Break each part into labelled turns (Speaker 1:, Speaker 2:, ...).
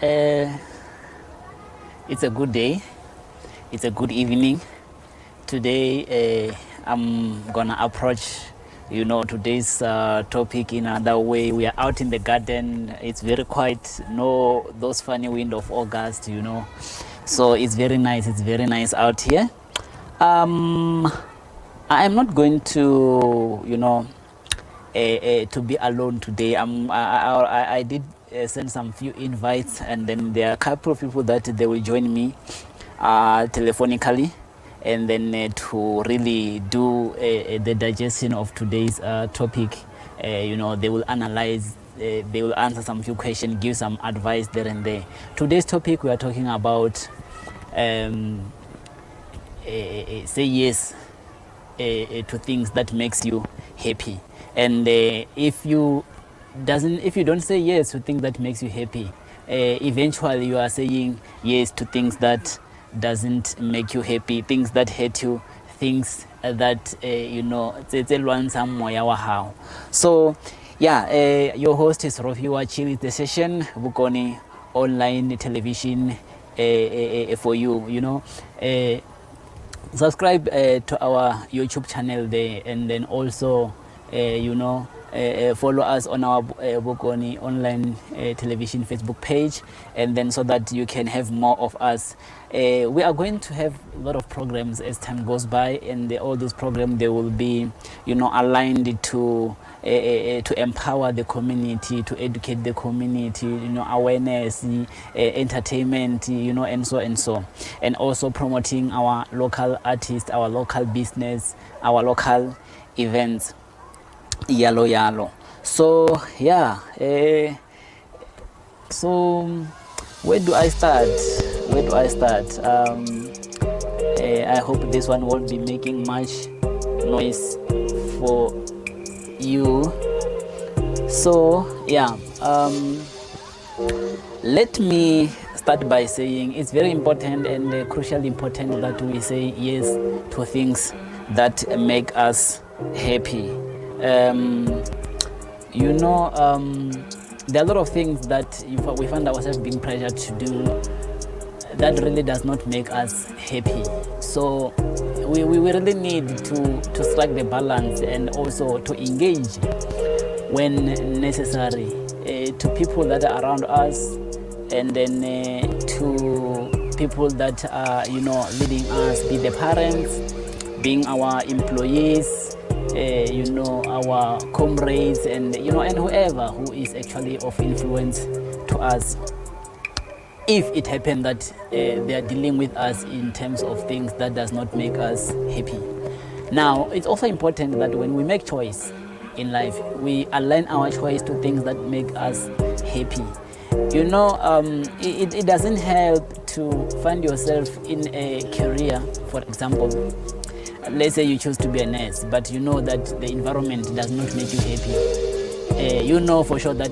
Speaker 1: It's a good day. It's a good evening. Today, I'm gonna approach, today's topic in another way. We are out in the garden. It's very quiet. No, those funny wind of August, So it's very nice. It's very nice out here. I am not going to, to be alone today. I did send some few invites, and then there are a couple of people that they will join me telephonically, and then to really do the digestion of today's topic. They will analyze, they will answer some few questions, give some advice there and there. Today's topic, we are talking about say yes to things that makes you happy. And if you don't say yes to things that makes you happy, eventually you are saying yes to things that doesn't make you happy, things that hurt you, things that so yeah, your host is Rofhiwa. Chill is the session Bukoni online television for you. Subscribe to our YouTube channel there, and then also follow us on our Bokoni online television Facebook page, and then so that you can have more of us. We are going to have a lot of programs as time goes by, and all those programs, they will be aligned to empower the community, to educate the community, awareness, entertainment, and so, and also promoting our local artists, our local business, our local events. Yalo. So yeah, so where do I start? I hope this one won't be making much noise for you. So yeah, let me start by saying it's very important and crucially important that we say yes to things that make us happy. There are a lot of things that we find ourselves being pressured to do that really does not make us happy. So we really need to strike the balance, and also to engage when necessary to people that are around us, and then to people that are leading us, be the parents, being our employees, our comrades, and and whoever who is actually of influence to us, if it happens that they are dealing with us in terms of things that does not make us happy. Now, it's also important that when we make choice in life, we align our choice to things that make us happy. It doesn't help to find yourself in a career, for example. Let's say you choose to be a nurse, but you know that the environment does not make you happy. You know for sure that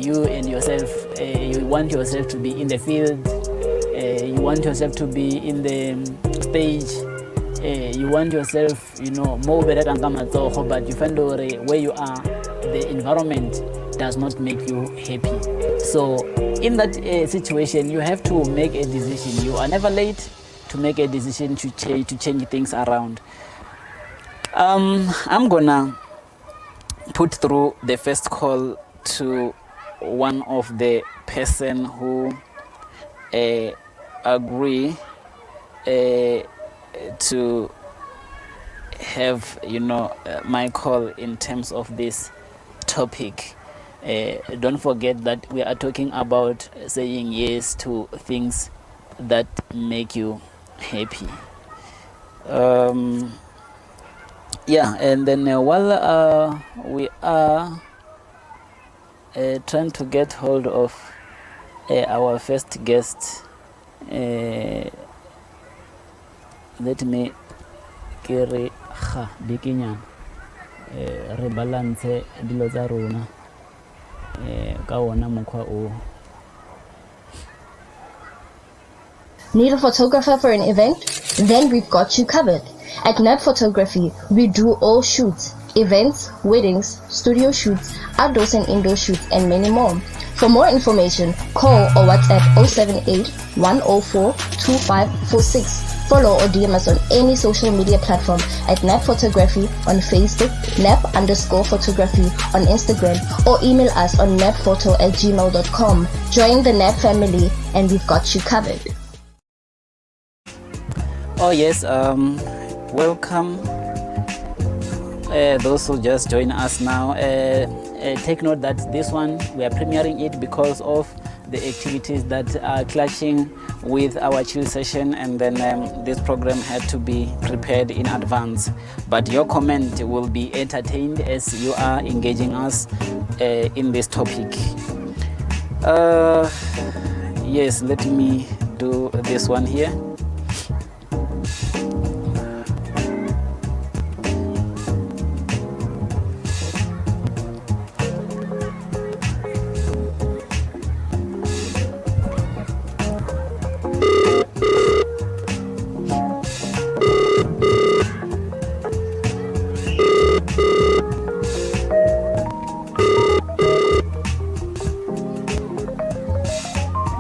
Speaker 1: you and yourself, you want yourself to be in the field, you want yourself to be in the stage, you want yourself, more better than Kamatsoho, but you find where you are, the environment does not make you happy. So in that situation, you have to make a decision. You are never late to make a decision to change things around. I'm gonna put through the first call to one of the person who agree to have my call in terms of this topic. Don't forget that we are talking about saying yes to things that make you happy. And then while we are trying to get hold of our first guest, let me carry bikinya rebalance dilo tsa rona ka ona mokgwa o.
Speaker 2: Need a photographer for an event? Then we've got you covered. At Nut Photography, we do all shoots, events, weddings, studio shoots, outdoors and indoor shoots, and many more. For more information, call or WhatsApp 078 104 2546. Follow or DM us on any social media platform at Nap Photography on Facebook, Nap_photography on Instagram, or email us on napphoto@gmail.com. Join the Nap family and we've got you covered.
Speaker 1: Oh yes, welcome those who just join us now. Take note that this one, we are premiering it because of the activities that are clashing with our chill session, and then this program had to be prepared in advance. But your comment will be entertained as you are engaging us in this topic. Yes, let me do this one here.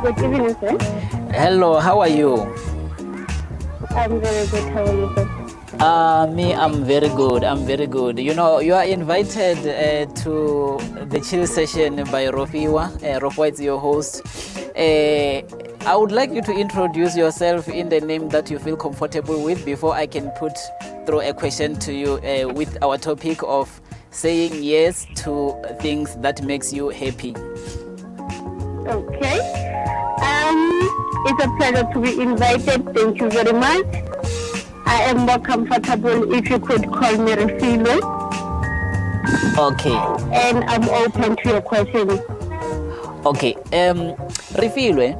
Speaker 3: Good evening, sir.
Speaker 1: Hello, how are you?
Speaker 3: I'm very good. How are you, sir?
Speaker 1: Me, I'm very good. I'm very good. You know, you are invited to the chill session by Rofhiwa. Rofhiwa is your host. I would like you to introduce yourself in the name that you feel comfortable with before I can put through a question to you with our topic of saying yes to things that makes you happy.
Speaker 3: Okay. It's a pleasure to be invited. Thank you very much. I am more comfortable if you could call me Rofhiwa.
Speaker 1: Okay.
Speaker 3: And I'm open to your questions.
Speaker 1: Okay. Rofhiwa,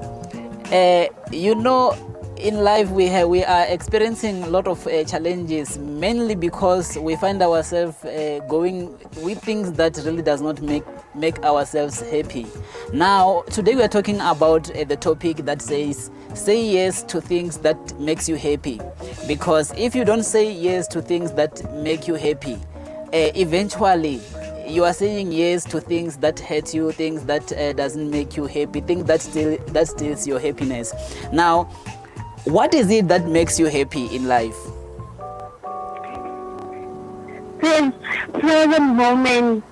Speaker 1: you know, in life we are experiencing a lot of challenges, mainly because we find ourselves going with things that really does not make ourselves happy. Now today we are talking about the topic that says say yes to things that makes you happy, because if you don't say yes to things that make you happy, eventually you are saying yes to things that hurt you, things that doesn't make you happy, things that steals your happiness. Now, what is it that makes you happy in life?
Speaker 3: Present moment,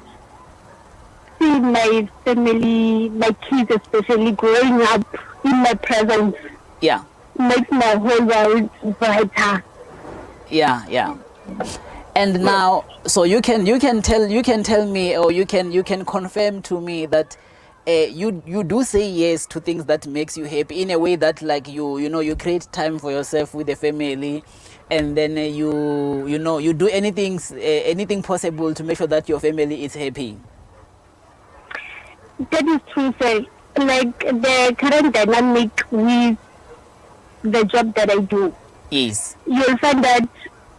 Speaker 3: seeing my family, my kids especially growing up in my presence.
Speaker 1: Yeah.
Speaker 3: Makes my whole world brighter.
Speaker 1: Yeah. And now, so you can tell me, or you can confirm to me that you do say yes to things that makes you happy, in a way that, like, you create time for yourself with the family, and then you do anything possible to make sure that your family is happy.
Speaker 3: That is true, sir. Like the current dynamic with the job that I do.
Speaker 1: Yes.
Speaker 3: You'll find that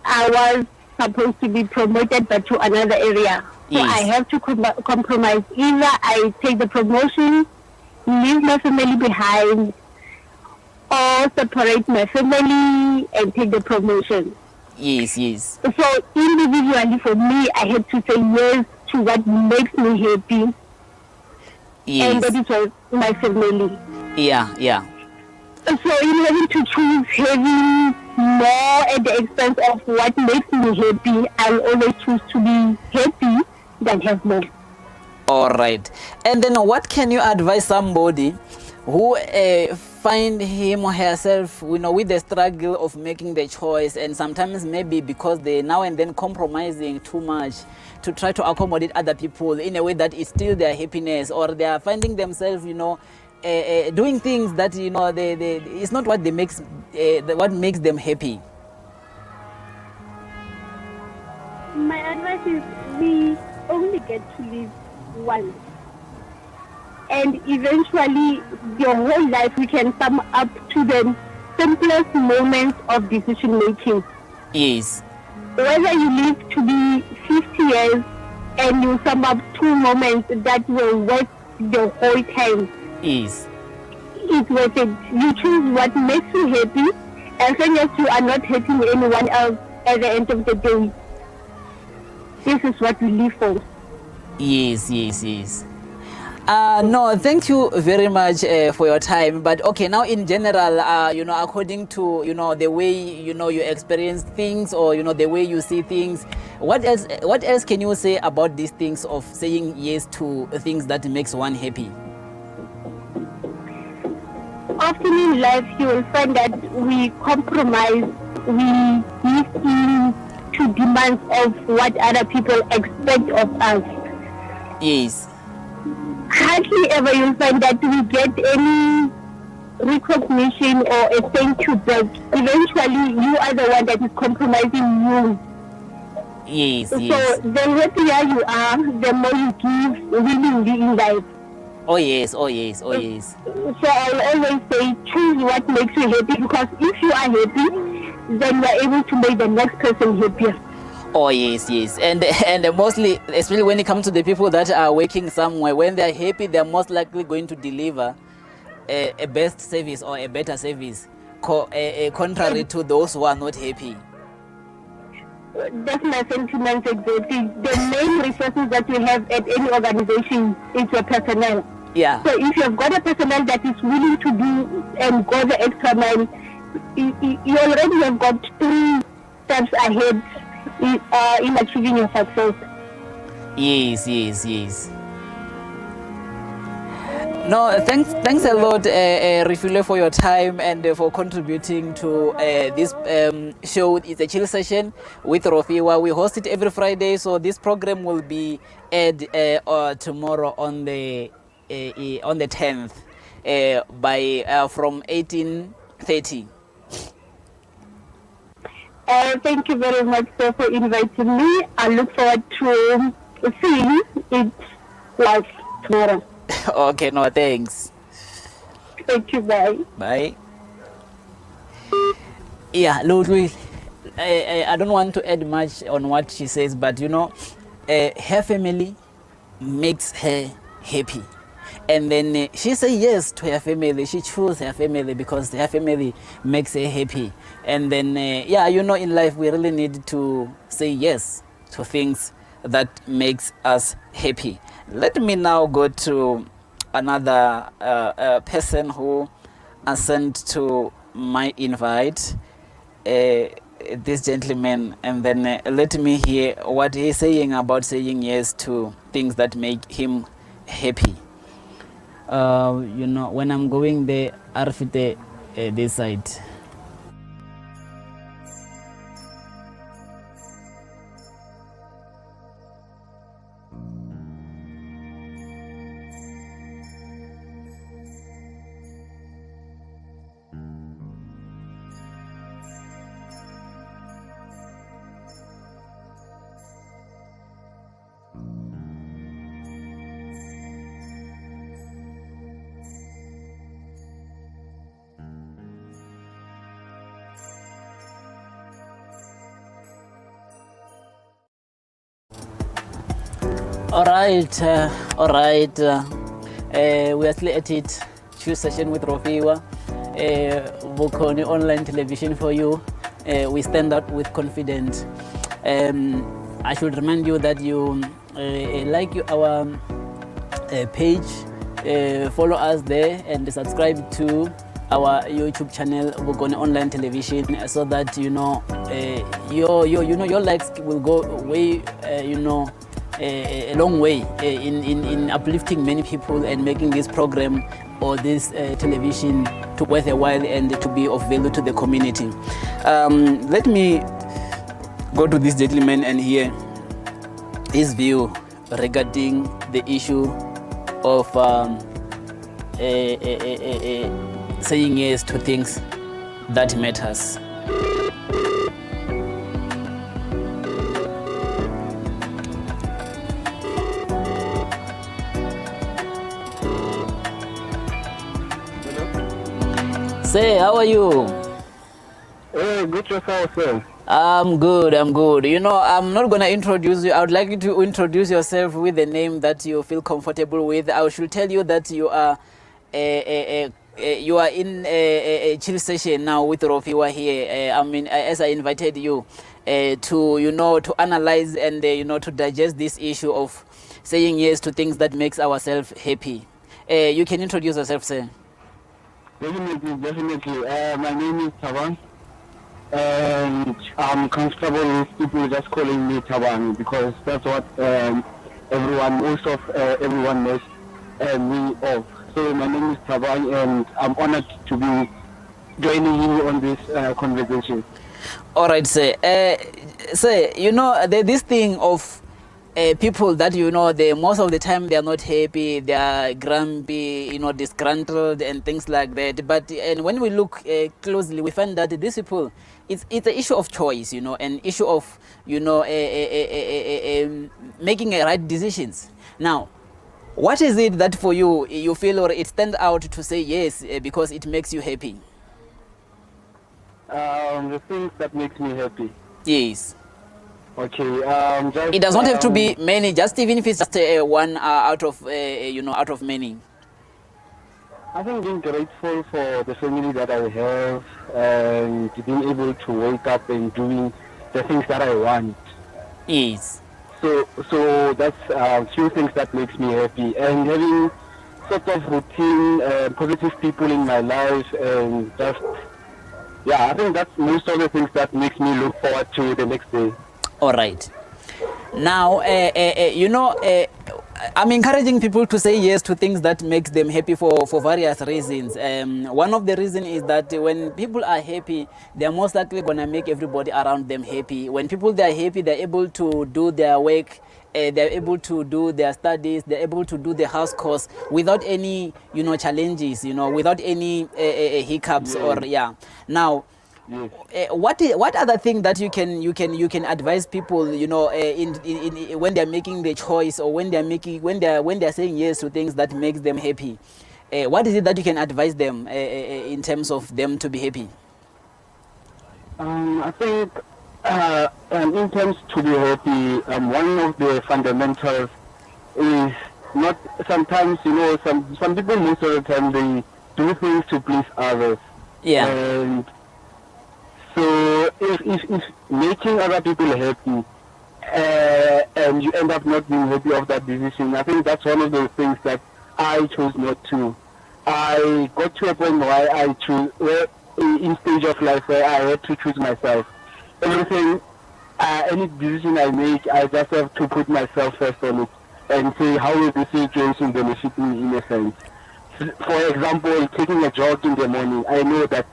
Speaker 3: I was supposed to be promoted but to another area. So
Speaker 1: Yes.
Speaker 3: I have to compromise. Either I take the promotion, leave my family behind, or separate my family and take the promotion.
Speaker 1: Yes.
Speaker 3: So individually for me, I had to say yes to what makes me happy.
Speaker 1: Yes.
Speaker 3: And that is my family.
Speaker 1: Yeah.
Speaker 3: So in having to choose having more at the expense of what makes me happy, I'll always choose to be happy than have more.
Speaker 1: All right. And then what can you advise somebody who find him or herself, with the struggle of making the choice, and sometimes maybe because they now and then compromising too much to try to accommodate other people in a way that is still their happiness, or they are finding themselves, doing things that it's not what what makes them happy?
Speaker 3: My advice is we only get to live once. And eventually, your whole life we can sum up to the simplest moments of decision making.
Speaker 1: Yes.
Speaker 3: Whether you live to be 50 years and you sum up 2 moments that will worth the whole time.
Speaker 1: Yes.
Speaker 3: It's worth it. You choose what makes you happy, as long as you are not hurting anyone else at the end of the day. This is what we live for.
Speaker 1: Yes. No, thank you very much for your time. But okay, now in general, according to the way you experience things, or the way you see things, what else can you say about these things of saying yes to things that makes one happy?
Speaker 3: Often in life, you will find that we compromise, we give in to demands of what other people expect of us.
Speaker 1: Yes.
Speaker 3: Hardly ever you'll find that we get any recognition or a thank you back. Eventually, you are the one that is compromising you.
Speaker 1: Yes,
Speaker 3: So
Speaker 1: yes.
Speaker 3: the happier you are, the more you give willingly in life.
Speaker 1: Oh yes, oh yes, oh yes.
Speaker 3: So I'll always say, choose what makes you happy, because if you are happy, then you are able to make the next person happier.
Speaker 1: Oh yes, yes, and mostly, especially when it comes to the people that are working somewhere, when they are happy, they are most likely going to deliver a best service or a better service, contrary to those who are not happy.
Speaker 3: That's my sentiments exactly. The main resources that you have at any organization is your personnel.
Speaker 1: Yeah.
Speaker 3: So if you've got a personnel that is willing to do and go the extra mile, you already have got 3 steps ahead in achieving your success.
Speaker 1: Yes, yes, yes. No, thanks a lot, Rofhiwa, for your time and for contributing to this show. It's a chill session with Rofhiwa. We host it every Friday, so this program will be aired tomorrow on the 10th by from 18:30.
Speaker 3: Thank you very much, sir, for inviting me. I look forward to seeing it live tomorrow.
Speaker 1: Okay, no, thanks.
Speaker 3: Thank you, bye.
Speaker 1: Bye. Yeah, Lord, I don't want to add much on what she says, but her family makes her happy. And then she says yes to her family. She chooses her family because her family makes her happy. And then, in life, we really need to say yes to things that makes us happy. Let me now go to another person who assent to my invite, this gentleman, and then let me hear what he's saying about saying yes to things that make him happy. When I'm going there, Arfite, this side. All right. We are still at it. Choose session with Rofhiwa. Bokoni online television for you. We stand out with confidence. I should remind you that you our page, follow us there, and subscribe to our YouTube channel, Bokoni online television, so that your likes will go way a long way in uplifting many people and making this program or this television to worth a while and to be of value to the community. Let me go to this gentleman and hear his view regarding the issue of saying yes to things that matters. Say, how are you?
Speaker 4: Hey, good yourself, sir.
Speaker 1: I'm good. I'm not going to introduce you. I would like you to introduce yourself with the name that you feel comfortable with. I should tell you that you are in a chill session now with Rofhiwa here. As I invited you to analyze and to digest this issue of saying yes to things that makes ourselves happy. You can introduce yourself, sir.
Speaker 4: Definitely, definitely. My name is Tabang, and I'm comfortable with people just calling me Tabang because that's what everyone knows me of. So my name is Tabang, and I'm honored to be joining you on this conversation.
Speaker 1: All right, sir. Sir, this thing of people that they most of the time they are not happy, they are grumpy, disgruntled and things like that. But and when we look closely, we find that these people, it's an issue of choice, an issue of making right decisions. Now, what is it that for you feel or it stands out to say yes because it makes you happy?
Speaker 4: The things that makes me happy.
Speaker 1: Yes.
Speaker 4: Okay.
Speaker 1: It does not have to be many. Just even if it's just one out of many.
Speaker 4: I think being grateful for the family that I have and being able to wake up and doing the things that I want.
Speaker 1: Yes.
Speaker 4: So that's a few things that makes me happy, and having sort of routine, positive people in my life, and just I think that's most of the things that makes me look forward to the next day.
Speaker 1: All right. Now, I'm encouraging people to say yes to things that makes them happy for various reasons. One of the reasons is that when people are happy, they're most likely going to make everybody around them happy. When people they are happy, they're able to do their work, they're able to do their studies, they're able to do the house chores without any, challenges, without any hiccups Now, what other thing that you can advise people in when they're making the choice or when they're saying yes to things that makes them happy? What is it that you can advise them in terms of them to be happy?
Speaker 4: I think in terms to be happy, one of the fundamentals is not sometimes some people most of the time they do things to please others.
Speaker 1: Yeah.
Speaker 4: And so if making other people happy and you end up not being happy of that decision, I think that's one of those things that I chose not to. I got to a point where I choose in stage of life where I had to choose myself. Everything, any decision I make, I just have to put myself first on it and say how will this situation benefit me in a sense. For example, taking a jog in the morning, I know that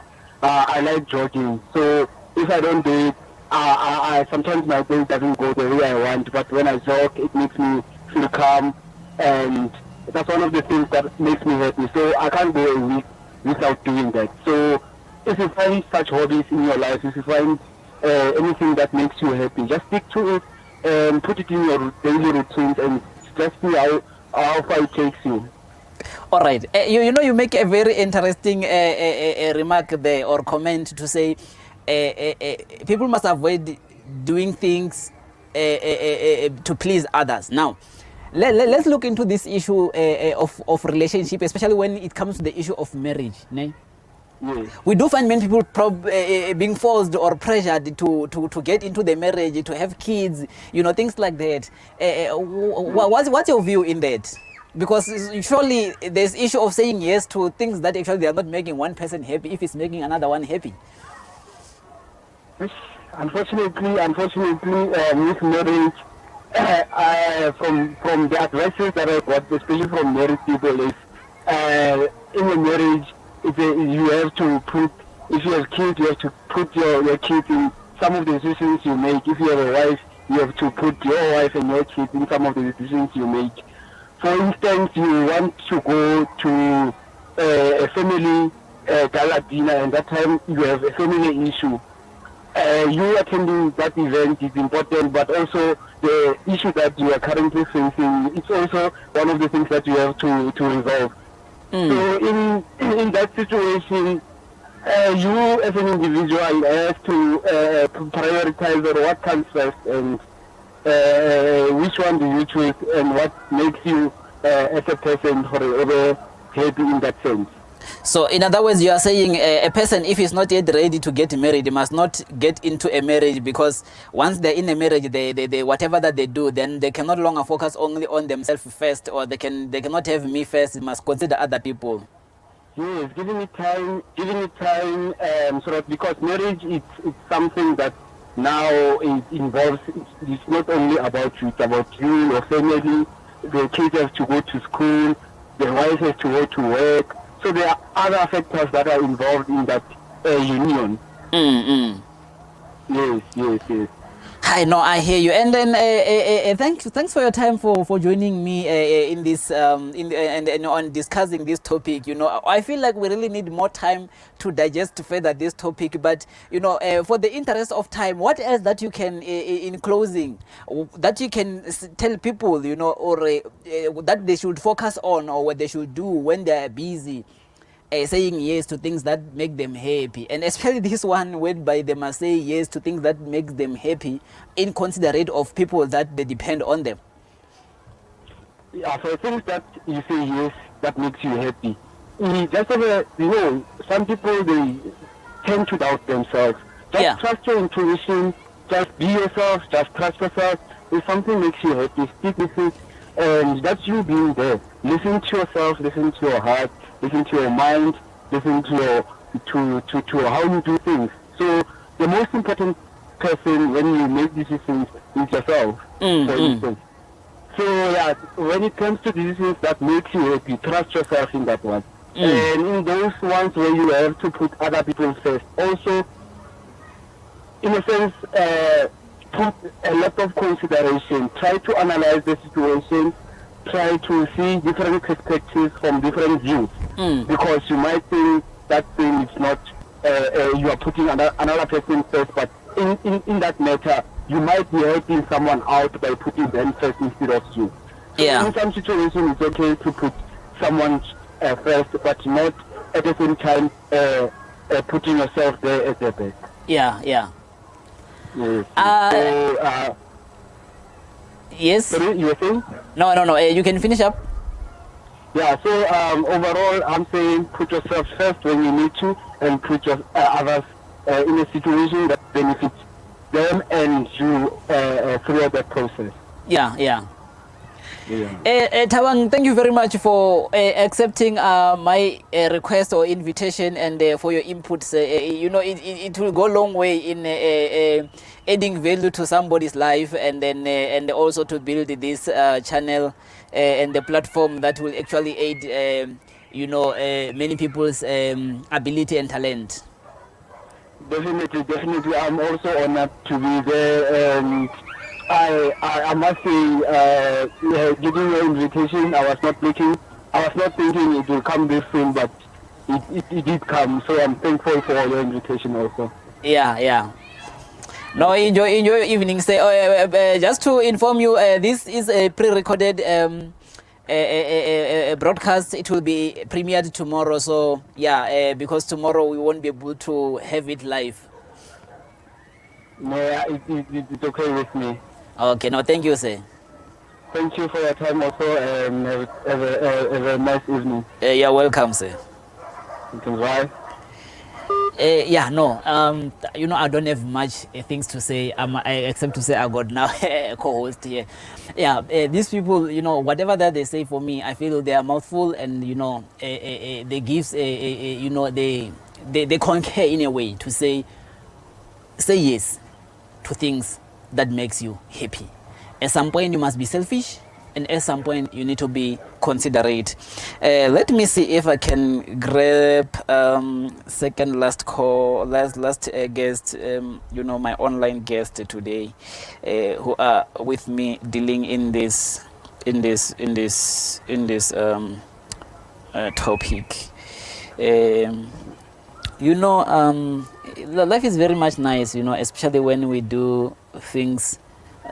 Speaker 4: I like jogging, so if I don't do it, I sometimes my day doesn't go the way I want, but when I jog, it makes me feel calm, and that's one of the things that makes me happy. So I can't go a week without doing that. So if you find such hobbies in your life, if you find anything that makes you happy, just stick to it and put it in your daily routines and just see how far it takes you.
Speaker 1: All right. You make a very interesting remark there or comment to say people must avoid doing things to please others. Now, let's look into this issue of relationship, especially when it comes to the issue of marriage. Né?
Speaker 4: Yes.
Speaker 1: We do find many people being forced or pressured to get into the marriage, to have kids, things like that. What's your view in that? Because surely there's issue of saying yes to things that actually they are not making one person happy if it's making another one happy.
Speaker 4: Unfortunately, with marriage, from the advices that I got, especially from married people, is in a marriage, you have to put, if you have kids, you have to put your kids in some of the decisions you make. If you have a wife, you have to put your wife and your kids in some of the decisions you make. For instance, you want to go to a family gala dinner, and that time you have a family issue. You attending that event is important, but also the issue that you are currently facing, it's also one of the things that you have to resolve. So in that situation, you as an individual have to prioritize what comes first and which one do you choose and what makes you as a person forever happy in that sense.
Speaker 1: So in other words, you are saying a person, if he's not yet ready to get married, must not get into a marriage, because once they're in a marriage, they whatever that they do, then they can no longer focus only on themselves first, or they cannot have me first. They must consider other people.
Speaker 4: Yes, giving it time, sort of, because marriage it's something that now it involves. It's not only about you; it's about you, your family. The kids have to go to school. The wife has to go to work. So there are other factors that are involved in that union. Yes.
Speaker 1: I know, I hear you. And then thanks for your time for joining me in this and on discussing this topic. I feel like we really need more time to digest further this topic. But for the interest of time, what else that you can, in closing, that you can tell people, or that they should focus on, or what they should do when they are busy? Saying yes to things that make them happy, and especially this one whereby they must say yes to things that make them happy, inconsiderate of people that they depend on them.
Speaker 4: Yeah, for things that you say yes, that makes you happy. Just some people, they tend to doubt themselves. Just trust your intuition. Just be yourself. Just trust yourself. If something makes you happy, stick with it, and that's you being there. Listen to yourself. Listen to your heart. Listen to your mind, listen to how you do things. So the most important person when you make decisions is yourself, for instance. So yeah, when it comes to decisions that makes you happy, trust yourself in that one. And in those ones where you have to put other people first, also, in a sense, put a lot of consideration. Try to analyze the situation. Try to see different perspectives from different views, because you might think that thing is not, you are putting another person first, but in that matter, you might be helping someone out by putting them first instead of you. So in some situations, it's okay to put someone first, but not at the same time putting yourself there at the best.
Speaker 1: Yes. Yes.
Speaker 4: Sorry, you were saying?
Speaker 1: No. You can finish up.
Speaker 4: Yeah. So overall, I'm saying put yourself first when you need to, and put your others in a situation that benefits them and you throughout that process.
Speaker 1: Yeah. Thabang, thank you very much for accepting my request or invitation, and for your inputs. It will go a long way in adding value to somebody's life, and then and also to build this channel and the platform that will actually aid many people's ability and talent.
Speaker 4: Definitely. I'm also honored to be there, and I must say, getting your invitation, I was not thinking it will come this soon, but it did come. So I'm thankful for your invitation also.
Speaker 1: Yeah. No, enjoy your evening stay. Just to inform you, this is a pre-recorded broadcast. It will be premiered tomorrow. So because tomorrow we won't be able to have it live.
Speaker 4: No, it's okay with me.
Speaker 1: Okay, no, thank you, sir.
Speaker 4: Thank you for your time also, and have a nice evening.
Speaker 1: You're welcome, sir.
Speaker 4: Bye.
Speaker 1: I don't have much things to say, except to say I got now a co-host here. These people, whatever that they say for me, I feel they are mouthful, and they gives they concur in a way to say yes to things that makes you happy. At some point you must be selfish, and at some point you need to be considerate. Let me see if I can grab second last guest, my online guest today, who are with me dealing in this topic. Life is very much nice, especially when we do things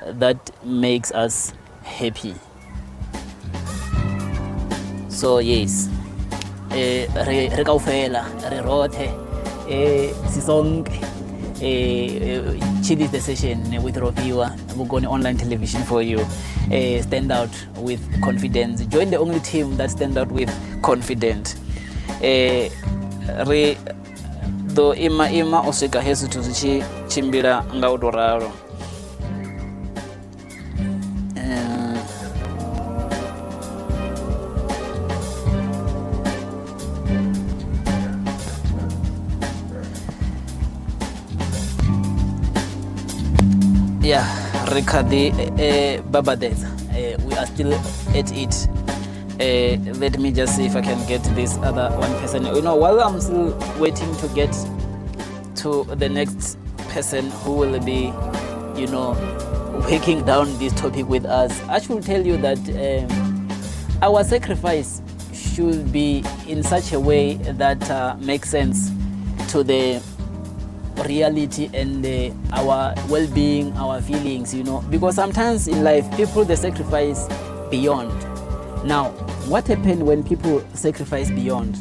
Speaker 1: that makes us happy. So yes, re kaofela re rothe sisonke chill is the session with Rofhiwa. We're going online television for you. Stand out with confidence. Join the only team that stand out with confidence. ri ḓo ima u swika he zwithu zwi tshi tshimbila nga u tou ralo. Yeah, Rikadi Babadez. We are still at it. Let me just see if I can get this other one person. While I'm still waiting to get to the next person who will be, breaking down this topic with us, I should tell you that our sacrifice should be in such a way that makes sense to the reality and our well-being, our feelings, because sometimes in life people, they sacrifice beyond. Now, what happened when people sacrifice beyond?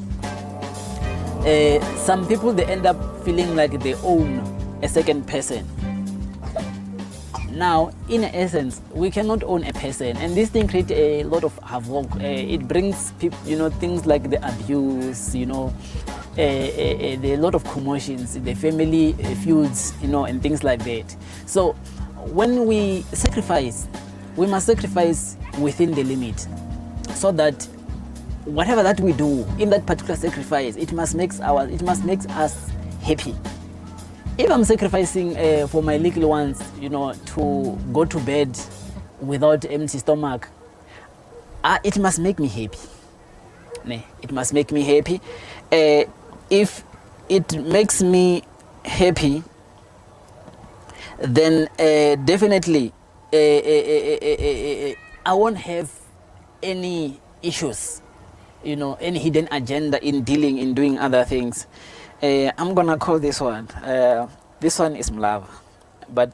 Speaker 1: Some people, they end up feeling like they own a second person. Now, in essence, we cannot own a person, and this thing creates a lot of havoc. It brings people, things like the abuse, a lot of commotions, the family feuds, and things like that. So when we sacrifice, we must sacrifice within the limit, so that whatever that we do in that particular sacrifice, it must make us happy. If I'm sacrificing for my little ones, to go to bed without empty stomach, it must make me happy. It must make me happy. If it makes me happy, then definitely I won't have any issues, any hidden agenda in doing other things. I'm gonna call this one. This one is Mlava, but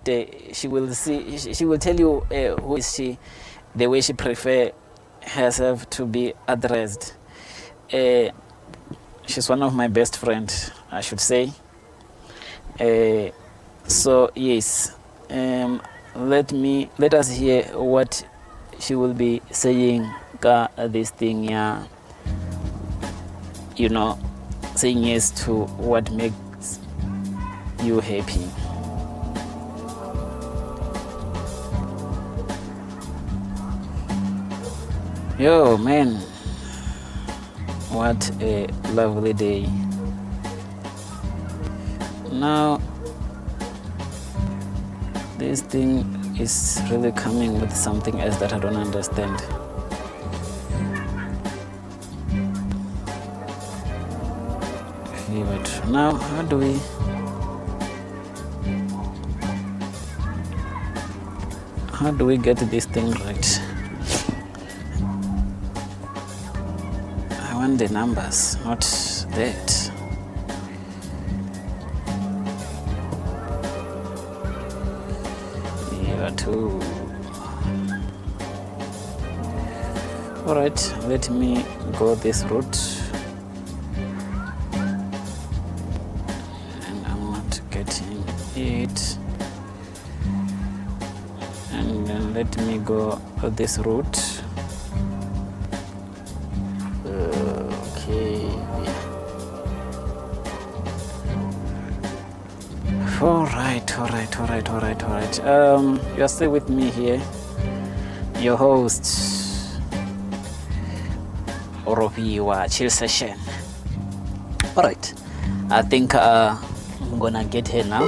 Speaker 1: she will tell you who is she, the way she prefer herself to be addressed. She's one of my best friends, I should say. So yes, let us hear what she will be saying. This thing, yeah, saying yes to what makes you happy. Yo, man. What a lovely day. Now, this thing is really coming with something else that I don't understand. But now, how do we get this thing right? I want the numbers, not that. Too. All right, let me go this route. And I'm not getting it. And then let me go this route. Okay. All right. You're still with me here, your host, Rofhiwa chill session. All right, I think I'm gonna get here now.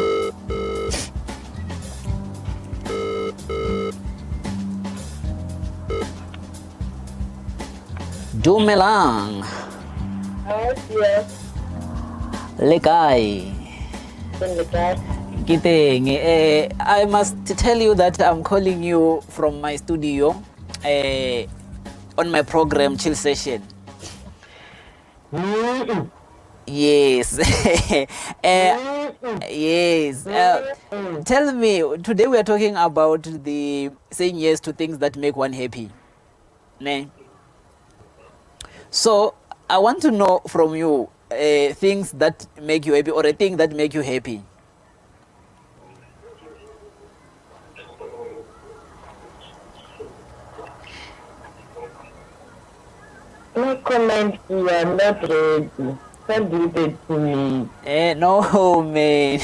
Speaker 1: Dumelang.
Speaker 5: Yes.
Speaker 1: Lekai. I must tell you that I'm calling you from my studio on my program Chill Session. Yes. Yes. Tell me, today we are talking about the saying yes to things that make one happy. Ne? So I want to know from you things that make you happy, or a thing that make you happy.
Speaker 5: Like comment. You are not ready. Don't do that to me.
Speaker 1: No, man.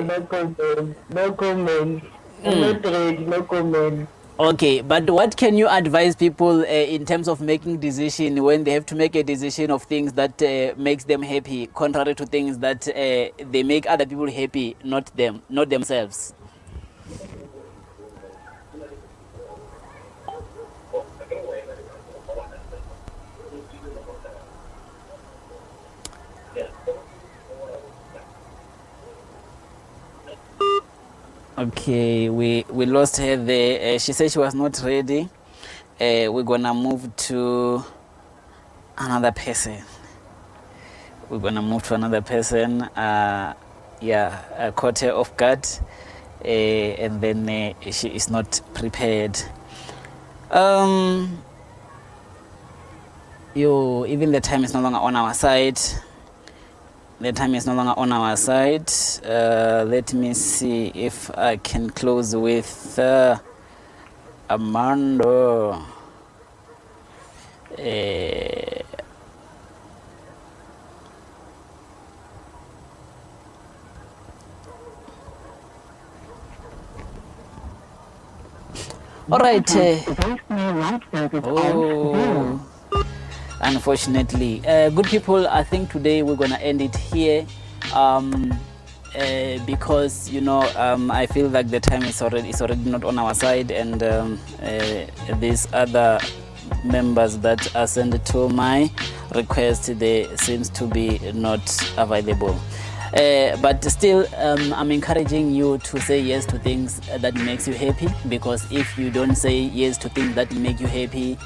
Speaker 5: No comment. No comment. I'm not ready. No comment.
Speaker 1: Okay, but what can you advise people in terms of making decision when they have to make a decision of things that makes them happy, contrary to things that they make other people happy, not themselves? Okay, we lost her there. She said she was not ready. We're gonna move to another person. Caught her off guard, and then she is not prepared. Even the time is no longer on our side. Let me see if I can close with Amanda. All right. Unfortunately, good people, I think today we're gonna end it here, because I feel like the time is already not on our side, and these other members that are sent to my request, they seems to be not available. But still, I'm encouraging you to say yes to things that makes you happy, because if you don't say yes to things that make you happy,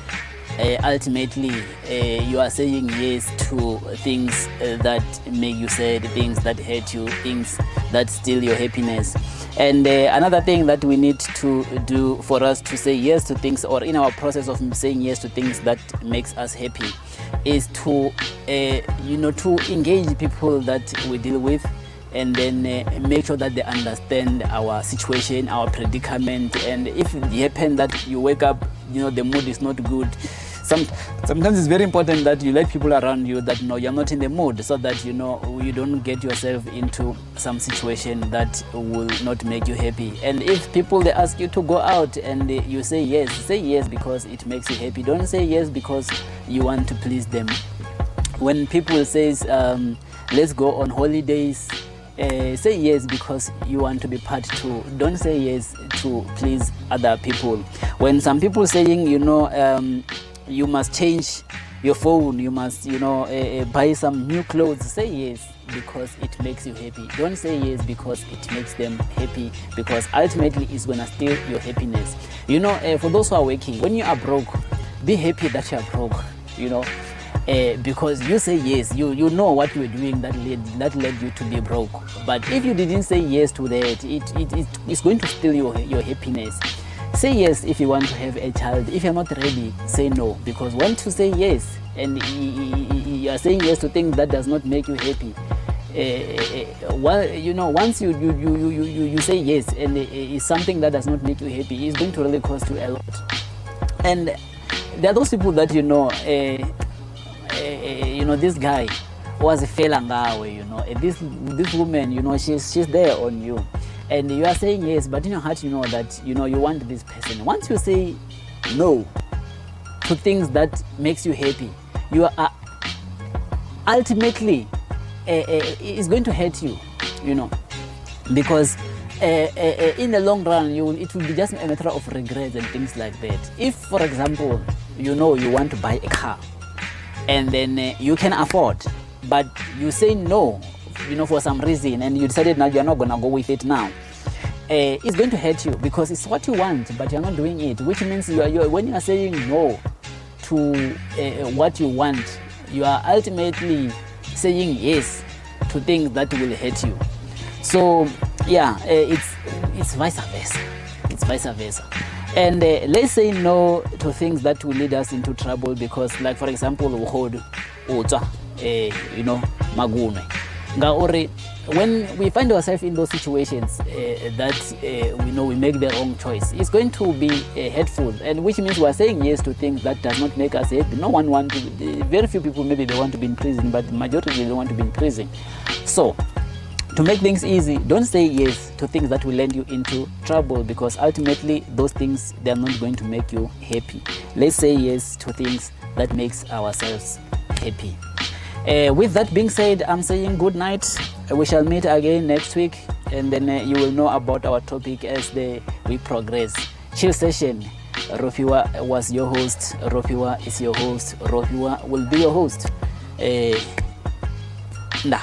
Speaker 1: ultimately you are saying yes to things that make you sad, things that hurt you, things that steal your happiness. And another thing that we need to do for us to say yes to things, or in our process of saying yes to things that makes us happy, is to to engage people that we deal with, and then make sure that they understand our situation, our predicament. And if it happens that you wake up, the mood is not good, sometimes it's very important that you let people around you that know you're not in the mood, so that you don't get yourself into some situation that will not make you happy. And if people, they ask you to go out and you say yes because it makes you happy. Don't say yes because you want to please them. When people says let's go on holidays, say yes because you want to be part too. Don't say yes to please other people. When some people saying you must change your phone, you must buy some new clothes, say yes because it makes you happy. Don't say yes because it makes them happy, because ultimately it's gonna steal your happiness. For those who are working, when you are broke, be happy that you are broke, because you say yes, you know what you were doing that led you to be broke. But if you didn't say yes to that, it's going to steal your happiness. Say yes if you want to have a child. If you're not ready, say no, because once you say yes and you are saying yes to things that does not make you happy, once you say yes and it's something that does not make you happy, it's going to really cost you a lot. And there are those people that this guy was a failure this woman, she's there on you, and you are saying yes, but in your heart that you want this person. Once you say no to things that makes you happy, you are ultimately it's going to hurt you, because in the long run it will be just a matter of regrets and things like that. If, for example, you want to buy a car and then you can afford, but you say no for some reason, and you decided now you're not gonna go with it now, it's going to hurt you, because it's what you want but you're not doing it, which means when you are saying no to what you want, you are ultimately saying yes to things that will hurt you. So it's vice versa. And let's say no to things that will lead us into trouble, because, like, for example, magunwe ngauri when we find ourselves in those situations that we know we make the wrong choice, it's going to be hurtful, and which means we are saying yes to things that does not make us happy. No one wants to, very few people maybe they want to be in prison, but the majority they don't want to be in prison. So to make things easy, don't say yes to things that will land you into trouble, because ultimately those things, they are not going to make you happy. Let's say yes to things that makes ourselves happy. With that being said, I'm saying good night. We shall meet again next week, and then you will know about our topic as we progress. Chill session. Rofhiwa was your host. Rofhiwa is your host. Rofhiwa will be your host. Nah.